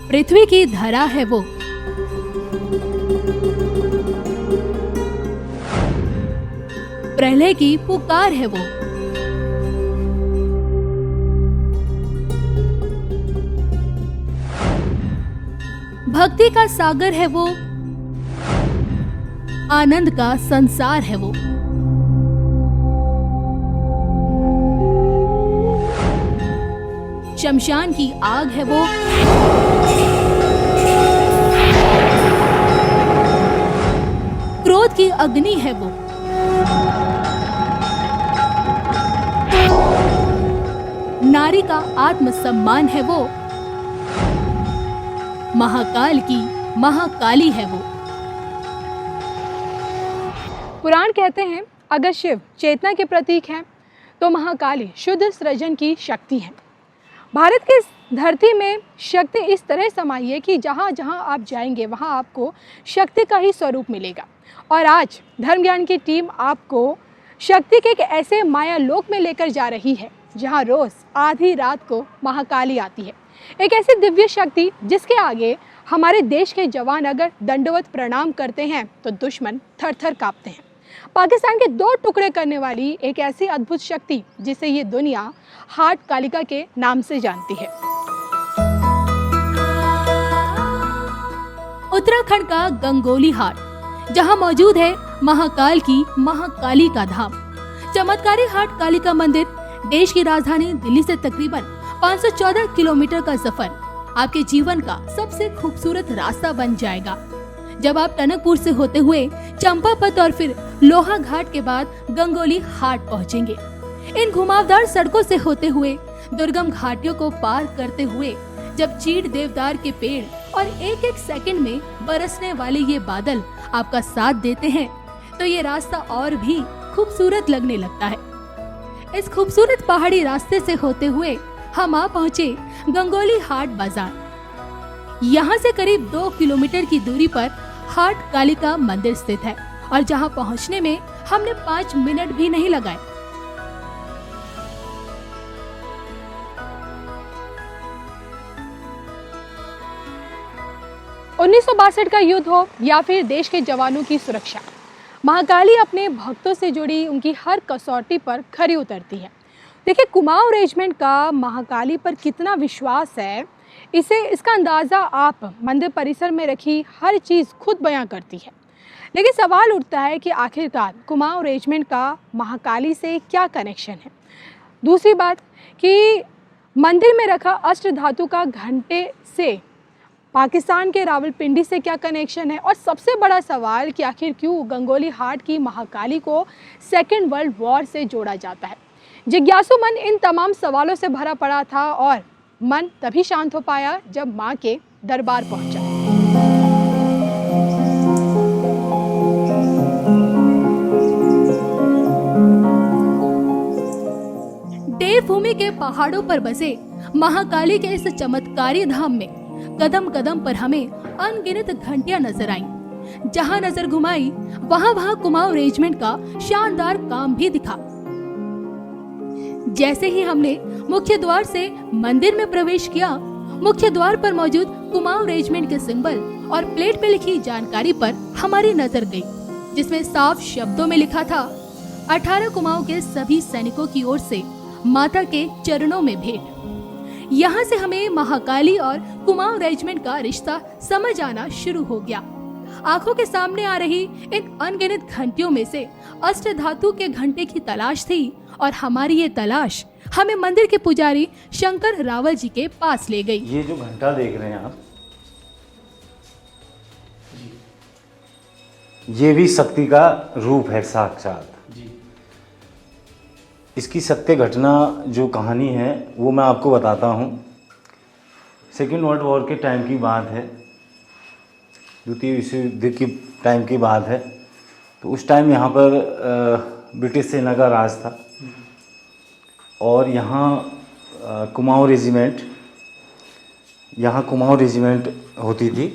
पृथ्वी की धरा है वो, प्रलय की पुकार है वो, भक्ति का सागर है वो, आनंद का संसार है वो। शमशान की आग है वो, क्रोध की अग्नि है वो, नारी का आत्मसम्मान है वो, महाकाल की महाकाली है वो। पुराण कहते हैं अगर शिव चेतना के प्रतीक हैं तो महाकाली शुद्ध सृजन की शक्ति है। भारत की धरती में शक्ति इस तरह समाई है कि जहाँ जहाँ आप जाएंगे वहाँ आपको शक्ति का ही स्वरूप मिलेगा। और आज धर्म ज्ञान की टीम आपको शक्ति के एक ऐसे माया लोक में लेकर जा रही है जहाँ रोज आधी रात को महाकाली आती है। एक ऐसी दिव्य शक्ति जिसके आगे हमारे देश के जवान अगर दंडवत प्रणाम करते हैं तो दुश्मन थर थर कांपते हैं। पाकिस्तान के दो टुकड़े करने वाली एक ऐसी अद्भुत शक्ति जिसे ये दुनिया हाट कालिका के नाम से जानती है। उत्तराखंड का गंगोली हाट, जहां मौजूद है महाकाल की महाकाली का धाम। चमत्कारी हाट कालिका मंदिर देश की राजधानी दिल्ली से तकरीबन 514 किलोमीटर का सफर आपके जीवन का सबसे खूबसूरत रास्ता बन जाएगा। जब आप टनकपुर से होते हुए चंपापत और फिर लोहा घाट के बाद गंगोली हाट पहुंचेंगे। इन घुमावदार सड़कों से होते हुए दुर्गम घाटियों को पार करते हुए जब चीड़ देवदार के पेड़ और एक एक सेकंड में बरसने वाले ये बादल आपका साथ देते हैं तो ये रास्ता और भी खूबसूरत लगने लगता है। इस खूबसूरत पहाड़ी रास्ते से होते हुए हम आ पहुँचे गंगोली हाट बाजार। यहाँ से करीब 2 किलोमीटर की दूरी पर हाट कालिका मंदिर स्थित है और जहाँ पहुँचने में हमने 5 मिनट भी नहीं लगाए। उन्नीस का युद्ध हो या फिर देश के जवानों की सुरक्षा, महाकाली अपने भक्तों से जुड़ी उनकी हर कसौटी पर खरी उतरती है। देखिए, कुमाऊं रेजिमेंट का महाकाली पर कितना विश्वास है, इसका अंदाज़ा आप मंदिर परिसर में रखी हर चीज़ खुद बयां करती है। लेकिन सवाल उठता है कि आखिरकार कुमाऊं रेजिमेंट का महाकाली से क्या कनेक्शन है। दूसरी बात कि मंदिर में रखा अष्ट धातु का घंटे से पाकिस्तान के रावलपिंडी से क्या कनेक्शन है। और सबसे बड़ा सवाल कि आखिर क्यों गंगोली हाट की महाकाली को सेकेंड वर्ल्ड वॉर से जोड़ा जाता है। जिज्ञासु मन इन तमाम सवालों से भरा पड़ा था और मन तभी शांत हो पाया जब मां के दरबार पहुंचा। देवभूमि के पहाड़ों पर बसे महाकाली के इस चमत्कारी धाम में कदम कदम पर हमें अनगिनत घंटियां नजर आईं। जहां नजर घुमाई वहां कुमाऊं रेजिमेंट का शानदार काम भी दिखा। जैसे ही हमने मुख्य द्वार से मंदिर में प्रवेश किया, मुख्य द्वार पर मौजूद कुमाऊं रेजिमेंट के सिंबल और प्लेट पे लिखी जानकारी पर हमारी नजर गई, जिसमें साफ शब्दों में लिखा था 18 कुमाऊं के सभी सैनिकों की ओर से माता के चरणों में भेंट। यहाँ से हमें महाकाली और कुमाऊं रेजिमेंट का रिश्ता समझ आना शुरू हो गया। आंखों के सामने आ रही इन अनगिनत घंटियों में से अष्ट धातु के घंटे की तलाश थी और हमारी ये तलाश हमें मंदिर के पुजारी शंकर रावल जी के पास ले गई। ये जो घंटा देख रहे हैं आप, ये भी शक्ति का रूप है साक्षात। इसकी सत्य घटना जो कहानी है वो मैं आपको बताता हूँ। सेकेंड वर्ल्ड वॉर के टाइम की बात है, द्वितीय विश्व युद्ध की टाइम की बात है। तो उस टाइम यहाँ पर ब्रिटिश सेना का राज था और यहाँ कुमाऊं रेजिमेंट होती थी।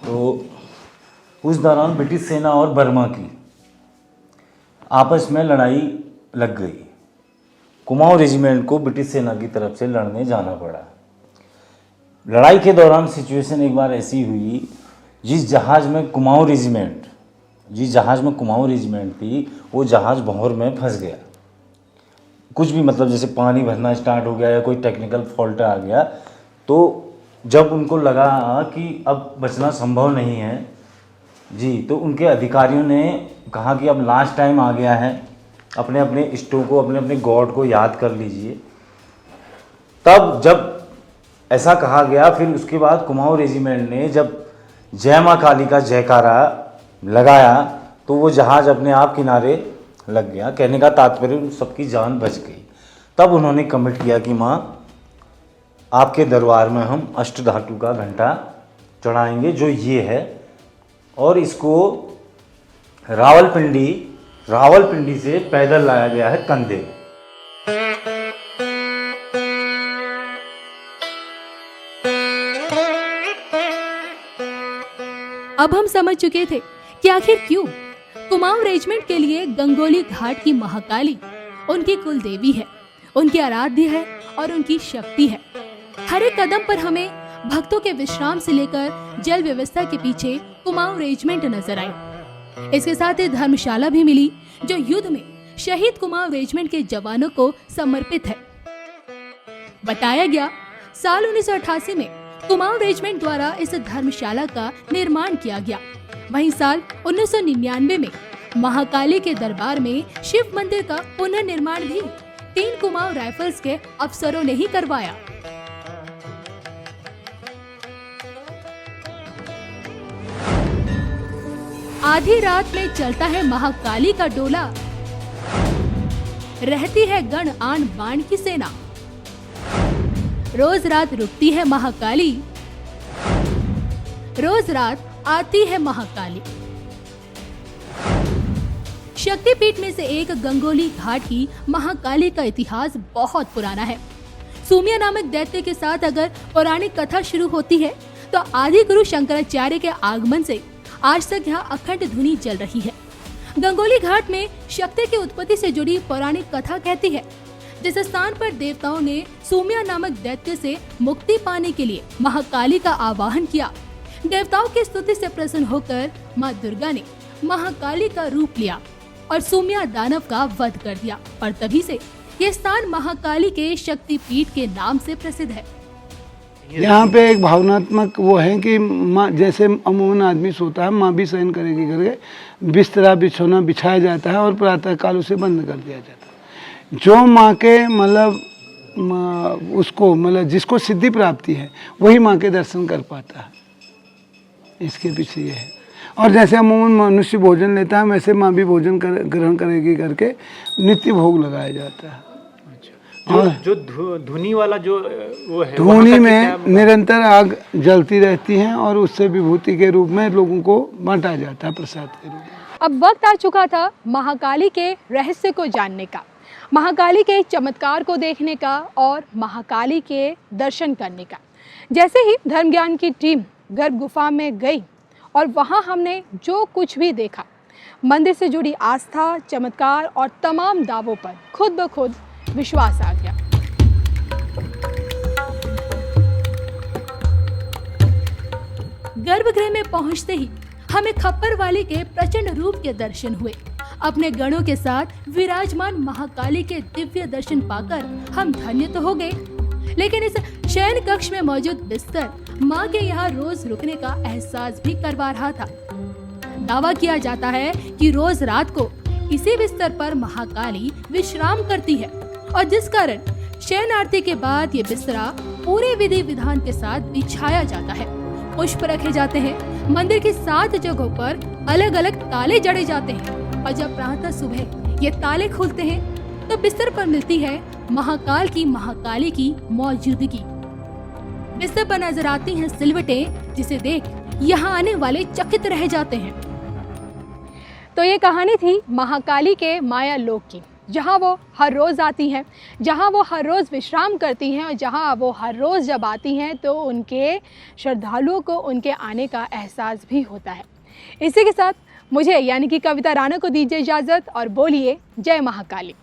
तो उस दौरान ब्रिटिश सेना और बर्मा की आपस में लड़ाई लग गई। कुमाऊं रेजिमेंट को ब्रिटिश सेना की तरफ से लड़ने जाना पड़ा। लड़ाई के दौरान सिचुएशन एक बार ऐसी हुई, जिस जहाज़ में कुमाऊं रेजिमेंट थी, वो जहाज़ भंवर में फंस गया। कुछ भी मतलब जैसे पानी भरना स्टार्ट हो गया या कोई टेक्निकल फॉल्ट आ गया, तो जब उनको लगा कि अब बचना संभव नहीं है जी, तो उनके अधिकारियों ने कहा कि अब लास्ट टाइम आ गया है, अपने अपने इष्टों को, अपने अपने गॉड को याद कर लीजिए। तब जब ऐसा कहा गया, फिर उसके बाद कुमाऊं रेजिमेंट ने जब जय माँ काली का जयकारा लगाया, तो वो जहाज़ अपने आप किनारे लग गया। कहने का तात्पर्य उन सबकी जान बच गई। तब उन्होंने कमिट किया कि माँ, आपके दरबार में हम अष्टधातु का घंटा चढ़ाएंगे, जो ये है, और इसको रावलपिंडी से पैदल लाया गया है कंधे। अब हम समझ चुके थे कि आखिर क्यों कुमाऊं रेजिमेंट के लिए गंगोली घाट की महाकाली उनकी कुल देवी है, उनकी आराध्य है और उनकी शक्ति है। हर एक कदम पर हमें भक्तों के विश्राम से लेकर जल व्यवस्था के पीछे कुमाऊं रेजिमेंट नजर आई। इसके साथ ही धर्मशाला भी मिली, जो युद्ध में शहीद कुमाऊं रेजिमेंट के जवानों को समर्पित है। बताया गया साल 1988 में कुमाऊं रेजिमेंट द्वारा इस धर्मशाला का निर्माण किया गया। वहीं साल 1999 में महाकाली के दरबार में शिव मंदिर का पुनर्निर्माण भी 3 कुमाऊं राइफल्स के अफसरों ने ही करवाया। आधी रात में चलता है महाकाली का डोला, रहती है गण आन बाण की सेना, रोज रात रुकती है महाकाली, रोज रात आती है महाकाली। शक्तिपीठ में से एक गंगोली घाट की महाकाली का इतिहास बहुत पुराना है। सूमिया नामक दैत्य के साथ अगर पौराणिक कथा शुरू होती है, तो आदि गुरु शंकराचार्य के आगमन से आज तक यहाँ अखंड ध्वनि चल रही है। गंगोली घाट में शक्ति की उत्पत्ति से जुड़ी पौराणिक कथा कहती है, जिस स्थान पर देवताओं ने सूमिया नामक दैत्य से मुक्ति पाने के लिए महाकाली का आवाहन किया। देवताओं की स्तुति से प्रसन्न होकर माँ दुर्गा ने महाकाली का रूप लिया और सूमिया दानव का वध कर दिया, और तभी से ये स्थान महाकाली के शक्तिपीठ के नाम से प्रसिद्ध है। यहाँ पे एक भावनात्मक वो है कि माँ, जैसे अमूमन आदमी सोता है, माँ भी सहन करेगी करके बिस्तरा बिछौना बिछाया जाता है और प्रातः काल उसे बंद कर दिया जाता है। जो माँ के मतलब उसको मतलब जिसको सिद्धि प्राप्ति है, वही माँ के दर्शन कर पाता है। इसके पीछे ये है। और जैसे अमूमन मनुष्य भोजन लेता है, वैसे माँ भी भोजन ग्रहण करेगी करके नित्य भोग लगाया जाता है। जो धुनी वाला जो वो है, धुनी में निरंतर आग जलती रहती है और उससे विभूति के रूप में लोगों को बांटा जाता है, प्रसाद के रूप में। अब वक्त आ चुका था महाकाली के रहस्य को जानने का, महाकाली के चमत्कार को देखने का और महाकाली के दर्शन करने का। जैसे ही धर्म ज्ञान की टीम गर्भ गुफा में गई और वहाँ हमने जो कुछ भी देखा, मंदिर से जुड़ी आस्था, चमत्कार और तमाम दावों पर खुद ब खुद विश्वास आ गया। गर्भगृह में पहुंचते ही हमें खप्पर वाली के प्रचंड रूप के दर्शन हुए। अपने गणों के साथ विराजमान महाकाली के दिव्य दर्शन पाकर हम धन्य तो हो गए, लेकिन इस शयन कक्ष में मौजूद बिस्तर माँ के यहाँ रोज रुकने का एहसास भी करवा रहा था। दावा किया जाता है कि रोज रात को इसी बिस्तर पर महाकाली विश्राम करती है, और जिस कारण शयन आरती के बाद ये बिस्तरा पूरे विधि विधान के साथ बिछाया जाता है। पुष्प रखे जाते हैं, मंदिर की 7 जगहों पर अलग अलग ताले जड़े जाते हैं, और जब प्रातः सुबह ये ताले खुलते हैं तो बिस्तर पर मिलती है महाकाली की मौजूदगी। बिस्तर पर नजर आती हैं सिलवटें, जिसे देख यहाँ आने वाले चकित रह जाते हैं। तो ये कहानी थी महाकाली के माया लोक की, जहाँ वो हर रोज़ आती हैं, जहाँ वो हर रोज़ विश्राम करती हैं, और जहाँ वो हर रोज़ जब आती हैं तो उनके श्रद्धालुओं को उनके आने का एहसास भी होता है। इसी के साथ मुझे यानी कि कविता राणा को दीजिए इजाज़त और बोलिए जय महाकाली।